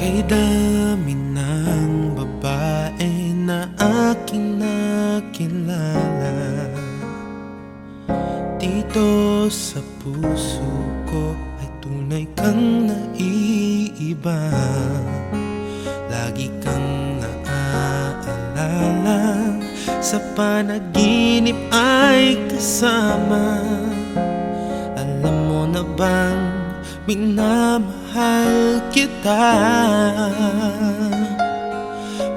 Kay dami ng babae na aking nakilala, dito sa puso ko ay tunay kang naiiba. Lagi kang naaalala, sa panaginip ay kasama. Alam mo na bang minamahal kita?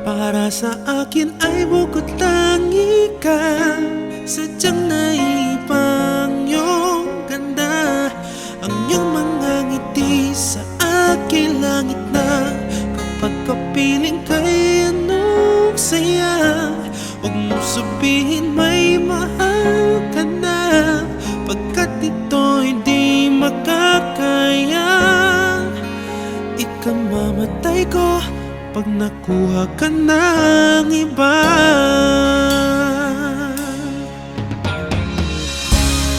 Para sa akin ay bukod tangi ka, sadyang naipang iyong ganda. Ang iyong mga ngiti sa aking langit na, kapag kapiling kay anong saya. Huwag mo sabihin may mahal ka na, pagkat ito'y di makakaya. Ikamamatay ko pag nakuha ka ng iba.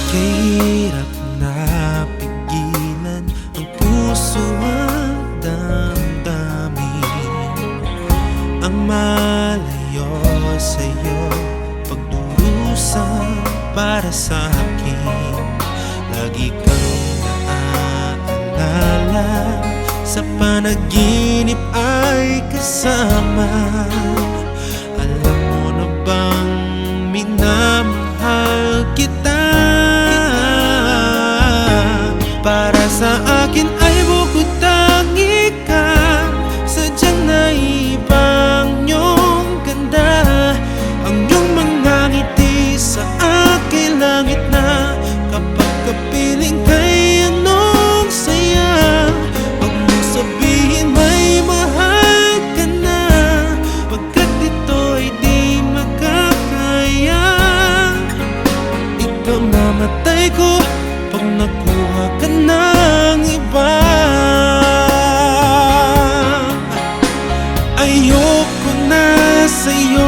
Kahirap na pigilan ang puso at damdamin, ang malayo sa'yo pagdurusa para sa akin. Lagi kang naaalala, sa panaginip ay kasama. Alam mo na bang minamahal kita? Para sa akin ay bukod tangi ka, sadyang naibang iyong ganda. Ang iyong mga ngiti sa aking langit na, kapag kapiling kay anong saya. Huwag mo sabihin may mahal ka na, pagkat ito'y di makakaya. Ikaw namatay ko pag nakuha ka ng iba. Ayoko na sa'yo